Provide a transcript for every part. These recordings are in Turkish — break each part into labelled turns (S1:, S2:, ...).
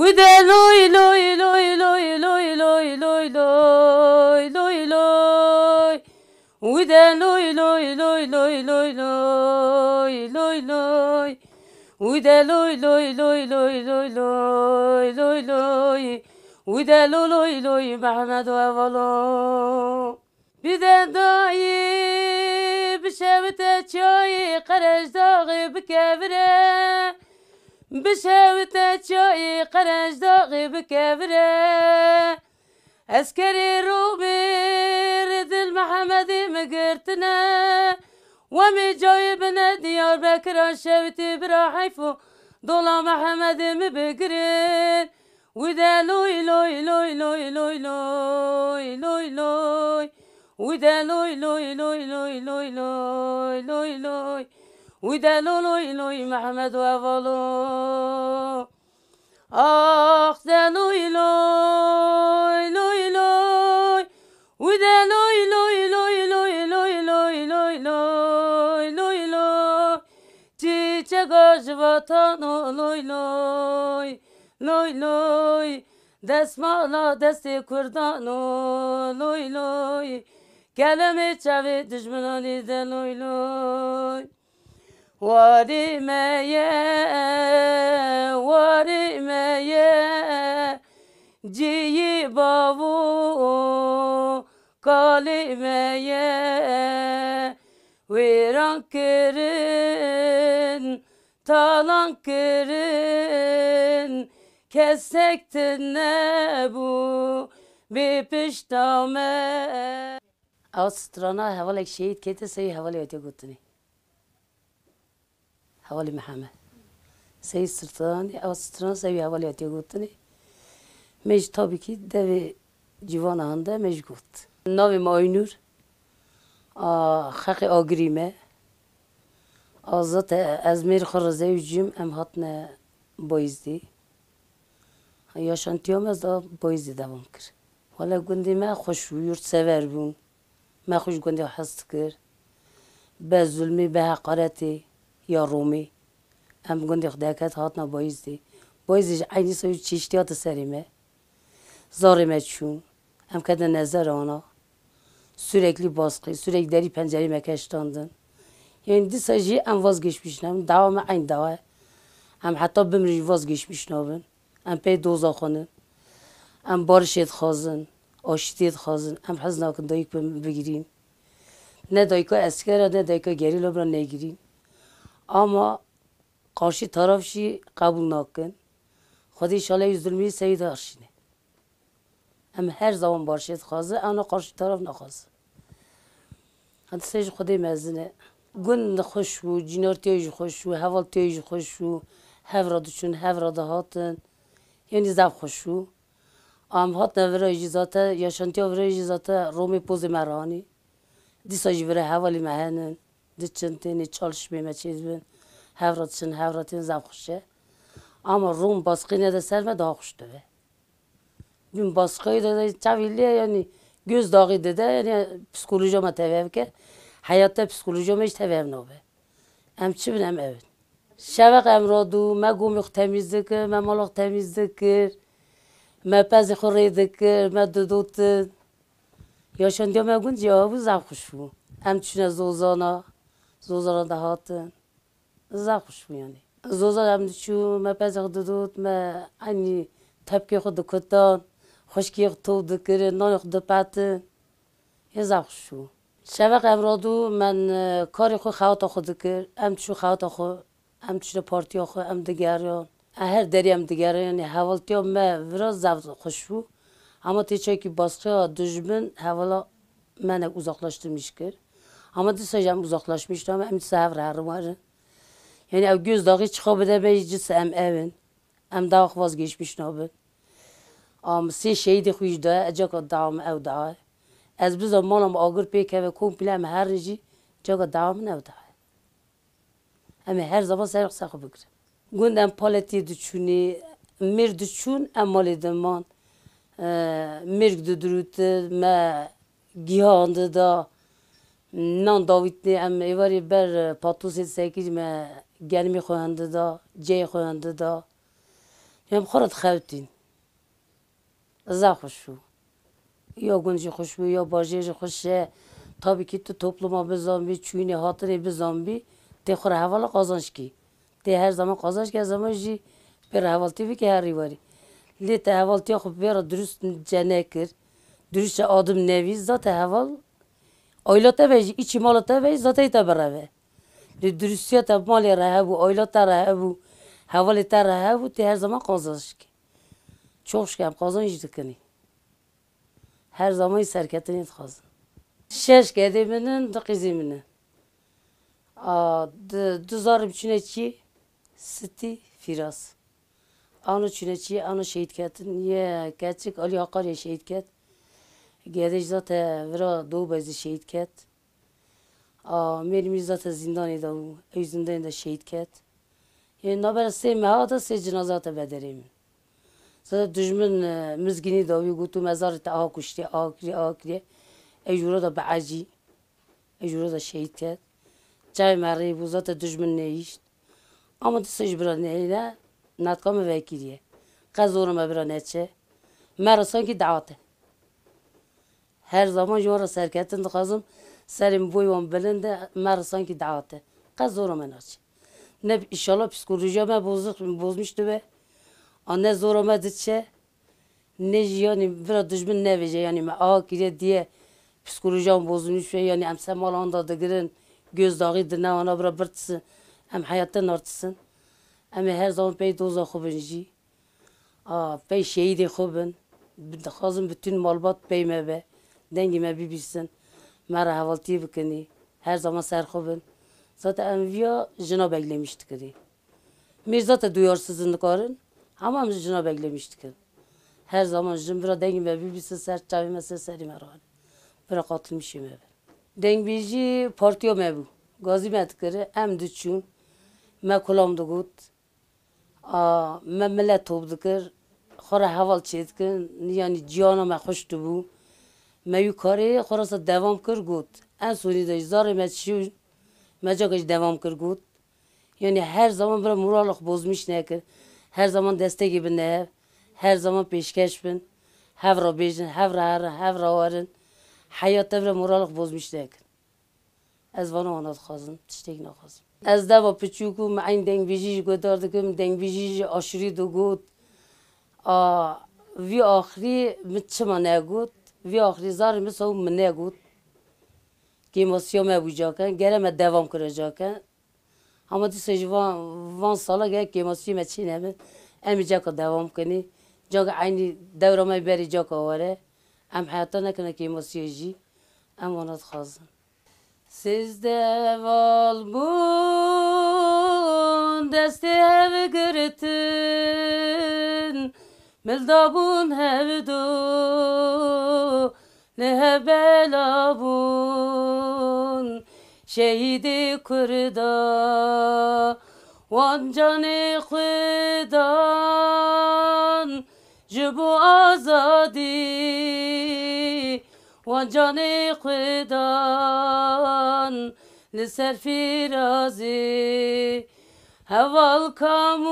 S1: وده لوی لوی لوی لوی لوی لوی لوی لوی لوی لوی وده لوی لوی لوی لوی لوی لوی لوی لوی وده لوی لوی لوی لوی لوی لوی لوی لوی وده لوی لوی محمد و اولا بیده دایی بشوت چای قرش داغی بکبره بشوت چای قرش داغی بکبره اسکری روبی دل محمدی مگرتنه ومی جای بنا دیار بکران شوتی برا حیفو دولا محمدی مبگرین وده لوی لوی لوی لوی لوی لوی لوی لوی وده لوی لوی لوی لوی لوی لوی لوی لوی وده لوی لوی محمد و اولو آخ ده لوی لوی لوی لوی وده لوی لوی لوی لوی لوی لوی لوی لوی لوی لوی چیچگا جواتانو لوی لوی لوی لوی دستمالا دست کردانو لوی لوی کلمه چاوی دشمنانی ده لوی لوی واری میه جی باو کالی میه ویران کرن talan kırın kessektin ne bu bir piştame Avustrana havalı şehit kete seyi havalı öte gutuni havalı Muhammed seyi sırtlan Avustrana seyi havalı öte gutuni mec tabii ki devi civan anda mecgut navi maynur xaqi agrime Azat ezmir xarze ucum em hatne boyzdi. Yaşantıyam az da boyzdi devam kir. Valla gundi me hoş yurt sever bun. Me hoş gundi hast kir. Be zulmü be hakareti ya Rumi. Em gundi xdakat hatne boyzdi. Boyzdi aynı soyu çeşitiyat serime. Zarime çun. Em kede nezer ona. Sürekli baskı, sürekli deri pencereme keştandın. Yani disajı em vazgeçmişim. Devamı aynı dava. Em hatta bimri vazgeçmişim. Em pey doza xanın. Em barış et xazın. Aşit et xazın. Em haz nakın dayık begireyim. Ne dayıka eskere ne dayıka geril obra ne gireyim. Ama karşı taraf şey kabul nakın. Hadi inşallah yüzdürmeyi seyid arşine. Em her zaman barış et xazı. Ama karşı taraf nakazı. Hadi seyid Xudey mezine. گند خوش و جنارتیج خوش و حوالتیج خوش و هفرادشون هفراده هاتن یعنی زب خوش و ام هات نوره اجازه یاشانتی نوره اجازه رومی پوز مرانی دیساج وره حوالی مهنن دیچنتینی چالش بیمه چیز بین هفرادشون هفرادین زب خوشه اما روم باسقی نده سرمه daha خوش دوه بین باسقی داده چاویلیه یعنی göz dağı dede yani psikolojime teveve ki hayatta psikolojime hiç teveve nove. Em çi binem evet. Şevek emradu, me gomuk temizlik, me malak temizlik, me pezi xoreydik, me dudut. Yaşandı me gün cevabı zavkuş bu. Em çine zozana da hatın. Zavkuş bu yani. Zozana em çu, me pezi dudut, me hani tepki xudu kutan. خوشکی تو دکره نان خود پات یزاق شو شبک امرادو من کاری خو خواهد خود دکر ام چو خواهد خو ام چو پارتی خو ام دگریان هر دری ام دگریان حوالتی ام وراز زبط خوشو اما تیچه کی باسقی دشمن حوالا من uzaklaştırmış kır ama disajam uzaklaşmıştım em sever harmarın yani o göz dağı çıkabilir meclis em evin em daha vazgeçmiş nabı سی شهید خویش داره اجاق دام او داره از بزرگ مالم آگر پیکه و کمپلم هر رجی جاق دام نو داره اما هر زمان سرق سخو بگیرم گوندم پالتی دچونی مرد چون امالی دمان مرگ دروت ما گیاند دا نان داویت نی ام ایواری بر پاتوسی سکیج ما گرمی خوانده دا جی خوانده دا Hem خورد خوتین za hoş bu. Ya günci hoş bu ya bajeri hoş. Tabii ki topluma bir zambi, çüğüne hatırı bir zambi. Te khora havalı kazanç ki. Te her zaman kazanç ki her zaman ji bir havaltı bir ki her rivari. Le te havaltı ya khub bir dürüst cenekir. Dürüst adım nevi zaten haval. Aylata ve içi malata ve zaten taberave. Le dürüstiyet mali raha bu, aylata raha bu. Havalita raha bu te her zaman kazanç ki. Çok şükür kazanç dikeni. Her zaman serketini kazan. Şeş gediminin de kızımının. Düzarım çineçi siti firas. Anu çineçi anu şehit ketin. Ye gerçek Ali Hakkar ya şehit ket. Gedej zaten vira doğu bezi şehit ket. Benim zaten zindani da o. Zindani da şehit ket. Yani naber sevme ha da se cenazata bederim. Zaten düşman mizgini da o. Gutu mezarı ta ağa kuşti ağa kiri. Ejura da baaci. Ejura da şehit ket. Çay meri bu zaten düşman ne işt. Ama da secbra neyle natkam vekiliye. Kazoruma bir neçe. Mer sanki davate. Her zaman jora serketin de kazım. Serim boyum belinde mer sanki davate. Kazoruma neçe. Ne inşallah psikolojime bozmuştu be. Anne zoruma ditçe. Ne yani bir düşman ne vece yani me ağa kire diye psikolojim bozulmuş ve yani emsem alanda da girin. Gözdağı dine ona bırakırsın. Hem hayattan artırsın. Ama her zaman pey doza khubinji. Pey şehidi khubin. Khazım bütün malbat peyme be. Dengime bibilsin. Mera havaltiye bikini. Her zaman ser khubin. Zaten enviya jina beklemiştik kedi. Mir zaten duyarsızlık arın. Ama biz jina beklemiştik. Her zaman jimbira dengime bibilsin ser çavime serim herhalde. Bıra katılmışım eve. Dengbiji partiyo mebu. Gazi metkere em düşün. Me kulam da gut. Me millet top dikir. Khora haval çedkin. Yani ciyana me hoştu bu. Me yukarı khorasa devam kır gut. En soni de zar me çiğ. Me cakış devam kır gut. Yani her zaman böyle morallik bozmuş nekir. Her zaman destek gibi ne. Her zaman peşkeş bin. Hevra bejin, hevra varın. Hayatta böyle morallik bozmuş nekir. Ez vana ona kazım, tiştek nakazım. Ez de va piçuku me'in dengbijij godardıkım, dengbijij aşırı da god. Vi ahri mitçima ne god, vi ahri zar misav ne god. Kemasyon bucakken, gereme devam kıracakken. Ama dise van sala gel kemasyon meçine mi? Emicaka devam kani. Caka aynı devrama beri caka vare. Em hayata nekene kemasyonji. Em ona kazım. Sizde valbun desti hev gırtın Mildabun hevdu ne hebelabun Şehidi kurda vancani kıdan Jibu azadi Vancani kıdan Liser firazi Heval kamuran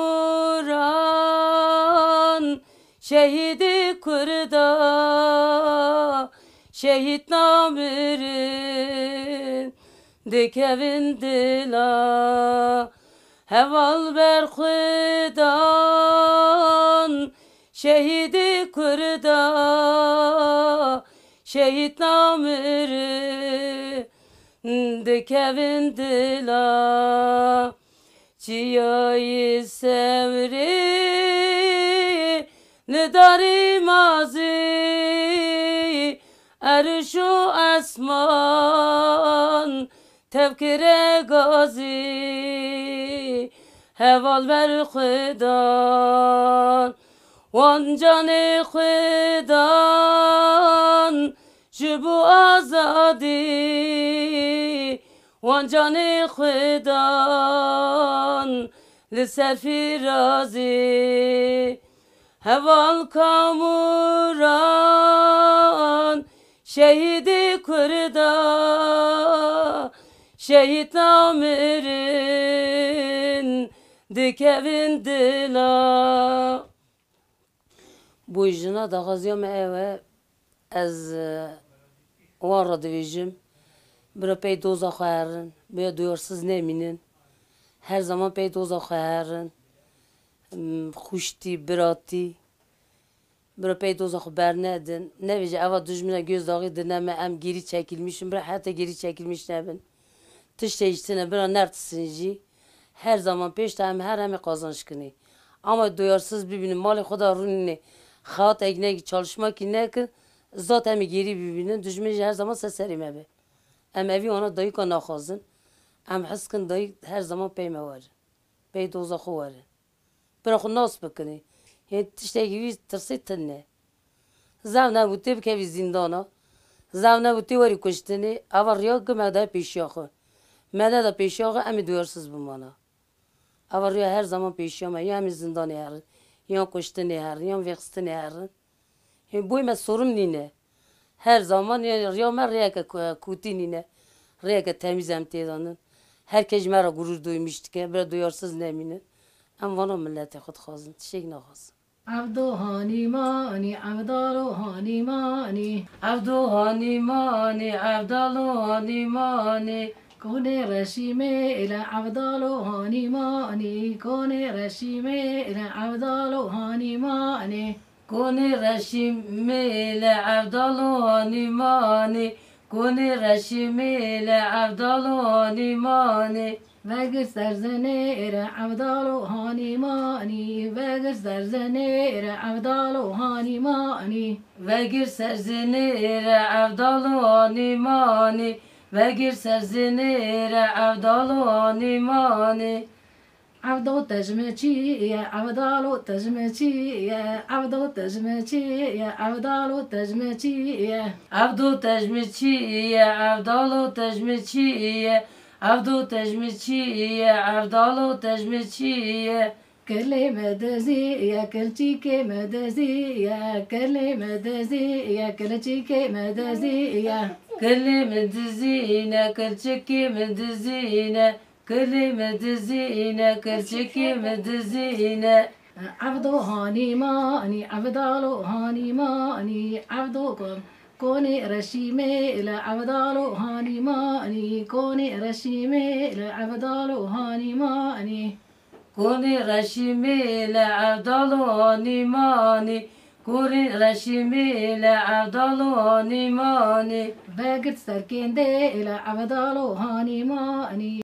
S1: Şehidi kurda Şehit namirin Dikevin dila Heval berkıdan Şehidi kurda Şehit namiri dikevin dila Çiyayı sevri Nidari mazi Erşu esman Tevkire gazi Heval ver kıdan Vancani kıdan Jibu azadi Vancani kıdan Liser firazi Heval kamuran Şehidi kurda Şehit namirin Dikevin dila Bu jina da gaziyam eve az wan ra divêjim bira pey doza xwe herin bêya duyarsız nemînin her zaman pey doza xwe herin xuştî biratî bira pey doza xwe bernedin nevêje eva dijmina gözdaxî dineme em gerî çekilmişin bira heta gerî çekilmiş nebin tiştê jî tune bira nertisin jî her zaman pêş de em her hemê qazançkinî ama duyarsız bibînin malê xwe da rûnînê xewat eknekî çalışmakî nekin zat em ê gerî bibînin dijmin jî her zaman seserê me be em evî wana dayîka naxwazin em hes dikin dayîk her zaman pey me werin pey doza xwe werin bira xwe nas bikinî yê tiştekî wî tirsê tune zev nebû tê bikevî zîndana zev nebû tê werî kuştinê eva riya me de pêşiya xwe me de pêşiya xwe em ê duyarsız bin wana eva riya her zaman pêşiya me ya em ê zindanê herin yan kuştinê herin yan vexistinê herin boy me sorum nîne her zaman riya me rêyeke kûtî nîne rêyeke temiz em tê danin herkes ji me re gurûr duymîş dike bira duyarsız nemînin em vana milletê xwe dixwazin tiştekî naxwazin
S2: عبدو هانی مانی عبدالو هانی مانی
S1: عبدو هانی مانی عبدالو هانی مانی
S2: کنه رشیمه الى عبدالو هانی مانی کنه رشیمه الى عبدالو هانی مانی
S1: کنی رشیم میل عبدالو هانی مانی کنی رشیم میل عبدالو هانی مانی
S2: وگر سرزنه الى عبدالو هانی مانی وگر سرزنه الى عبدالو هانی مانی
S1: وگر سرزنیر عبدالو هانی مانی وگر سرزنیر عبدالو هانی مانی
S2: عبدو تجمچی یا عبدالو تجمچی یا عبدو تجمچی یا عبدالو تجمچی یا
S1: عبدو تجمیچی عبدالو تجمیچی عبدو تجمیچی عبدالو تجمیچی
S2: كلمة دزية كلتيك مدزية كلمة دزية كلتيك مدزية
S1: كلمة دزينة كلتشكي مدزينة كلمة دزينة كلتشكي مدزينة
S2: عبدو هاني ماني عبدالو هاني ماني عبدوكم كوني رشيمي إلى عبدالو هاني ماني كوني رشيمي إلى عبدالو هاني ماني
S1: كوني رشيمي لعبدالو هاني ماني كوني رشيمي لعبدالو هاني ماني
S2: باقت سركين دي إلى عبدالو هاني ماني